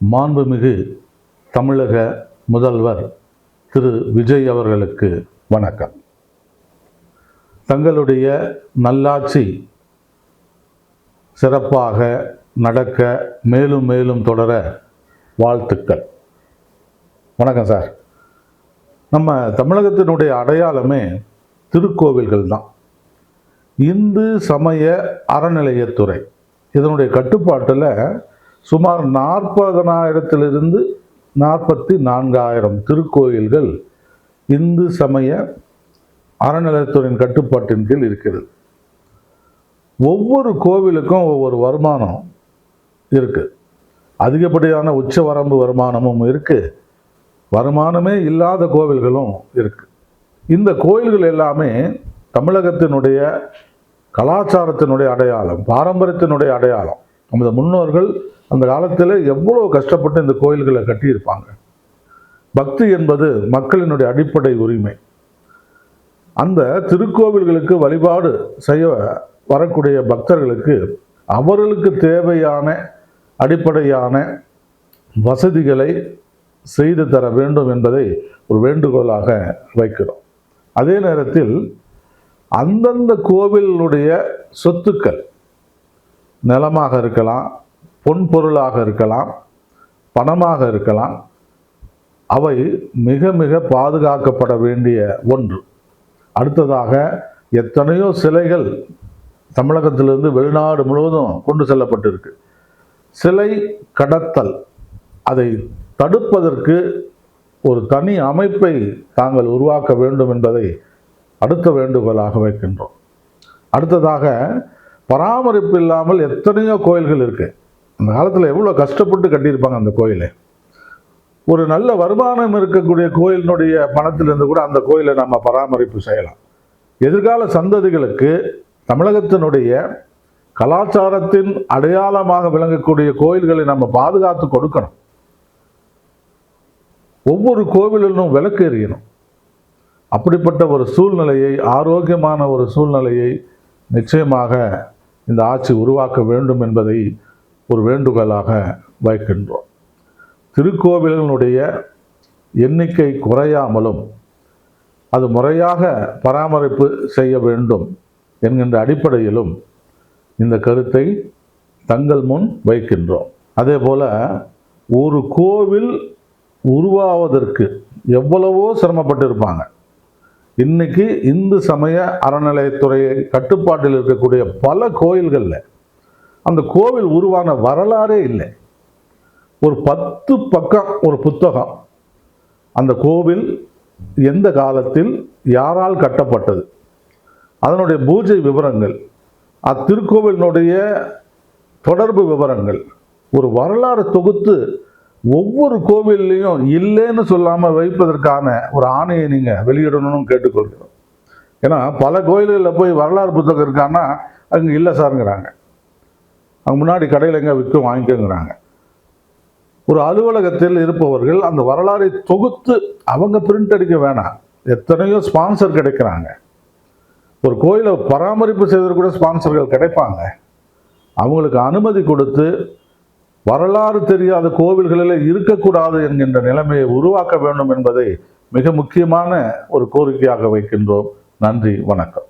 மாண்புமிகு தமிழக முதல்வர் திரு விஜய் அவர்களுக்கு வணக்கம். தங்களுடைய நல்லாட்சி சிறப்பாக நடக்க மேலும் மேலும் தொடர வாழ்த்துக்கள். வணக்கம் சார். நம்ம தமிழகத்தினுடைய அடையாளமே திருக்கோவில்கள் தான். இந்து சமய அறநிலையத்துறை இதனுடைய கட்டுப்பாட்டில் சுமார் 40,000 44,000 திருக்கோயில்கள் இந்து சமய அறநிலையத்துறையின் கட்டுப்பாட்டின் கீழ் இருக்கிறது. ஒவ்வொரு கோவிலுக்கும் ஒவ்வொரு வருமானம் இருக்கு. அதிகப்படியான உச்சவரம்பு வருமானமும் இருக்கு, வருமானமே இல்லாத கோவில்களும் இருக்கு. இந்த கோயில்கள் எல்லாமே தமிழகத்தினுடைய கலாச்சாரத்தினுடைய அடையாளம், பாரம்பரியத்தினுடைய அடையாளம். நமது முன்னோர்கள் அந்த காலத்தில் எவ்வளோ கஷ்டப்பட்டு இந்த கோயில்களை கட்டியிருப்பாங்க. பக்தி என்பது மக்களினுடைய அடிப்படை உரிமை. அந்த திருக்கோவில்களுக்கு வழிபாடு செய்ய வரக்கூடிய பக்தர்களுக்கு அவர்களுக்கு தேவையான அடிப்படையான வசதிகளை செய்து தர வேண்டும் என்பதை ஒரு வேண்டுகோளாக வைக்கிறோம். அதே நேரத்தில் அந்தந்த கோவிலுடைய சொத்துக்கள் நிலமாக இருக்கலாம், பொன்பொருளாக இருக்கலாம், பணமாக இருக்கலாம், அவை மிக மிக பாதுகாக்கப்பட வேண்டிய ஒன்று. அடுத்ததாக எத்தனையோ சிலைகள் தமிழகத்திலிருந்து வெளிநாடு முழுவதும் கொண்டு செல்லப்பட்டிருக்கு. சிலை கடத்தல், அதை தடுப்பதற்கு ஒரு தனி அமைப்பை தாங்கள் உருவாக்க வேண்டும் என்பதை அடுத்த வேண்டுகோளாக வைக்கின்றோம். அடுத்ததாக பராமரிப்பு இல்லாமல் எத்தனையோ கோயில்கள் இருக்கு. அந்த காலத்தில் எவ்வளோ கஷ்டப்பட்டு கட்டியிருப்பாங்க அந்த கோயிலை. ஒரு நல்ல வருமானம் இருக்கக்கூடிய கோயிலினுடைய பணத்திலிருந்து கூட அந்த கோயிலை நம்ம பராமரிப்பு செய்யலாம். எதிர்கால சந்ததிகளுக்கு தமிழகத்தினுடைய கலாச்சாரத்தின் அடையாளமாக விளங்கக்கூடிய கோயில்களை நம்ம பாதுகாத்து கொடுக்கணும். ஒவ்வொரு கோவிலிலும் விளக்கு எரியணும். அப்படிப்பட்ட ஒரு சூழ்நிலையை, ஆரோக்கியமான ஒரு சூழ்நிலையை நிச்சயமாக இந்த ஆட்சி உருவாக்க வேண்டும் என்பதை ஒரு வேண்டுகோளாக வைக்கின்றோம். திருக்கோவில்களுடைய எண்ணிக்கை குறையாமலும் அது முறையாக பராமரிப்பு செய்ய வேண்டும் என்கின்ற அடிப்படையிலும் இந்த கருத்தை தங்கள் முன் வைக்கின்றோம். அதே போல ஒரு கோவில் உருவாவதற்கு எவ்வளவோ சிரமப்பட்டு இருப்பாங்க. இன்னைக்கு இந்து சமய அறநிலையத்துறை கட்டுப்பாட்டில் இருக்கக்கூடிய பல கோயில்களில் அந்த கோவில் உருவான வரலாறே இல்லை. ஒரு 10 பக்கம் ஒரு புத்தகம், அந்த கோவில் எந்த காலத்தில் யாரால் கட்டப்பட்டது, அதனுடைய பூஜை விவரங்கள், அத்திருக்கோவிலினுடைய தொடர்பு விவரங்கள், ஒரு வரலாறு தொகுத்து ஒவ்வொரு கோவில்லையும் இல்லைன்னு சொல்லாமல் வைப்பதற்கான ஒரு ஆணையை நீங்கள் வெளியிடணும்னு கேட்டுக்கொள்கிறோம். ஏன்னா பல கோயில்களில் போய் வரலாறு புத்தகம் இருக்கான்னா அங்கே இல்லை சாருங்கிறாங்க. அங்கே முன்னாடி கடையில் எங்கே விற்கும் வாங்கிக்கோங்கிறாங்க. ஒரு அலுவலகத்தில் இருப்பவர்கள் அந்த வரலாறை தொகுத்து அவங்க பிரிண்ட் அடிக்க வேணாம். எத்தனையோ ஸ்பான்சர் கிடைக்கிறாங்க. ஒரு கோயிலை பராமரிப்பு செய்வதற்கு கூட ஸ்பான்சர்கள் கிடைப்பாங்க. அவங்களுக்கு அனுமதி கொடுத்து வரலாறு தெரியாத கோவில்களில் இருக்கக்கூடாது என்கின்ற நிலைமையை உருவாக்க வேண்டும் என்பதை மிக முக்கியமான ஒரு கோரிக்கையாக வைக்கின்றோம். நன்றி, வணக்கம்.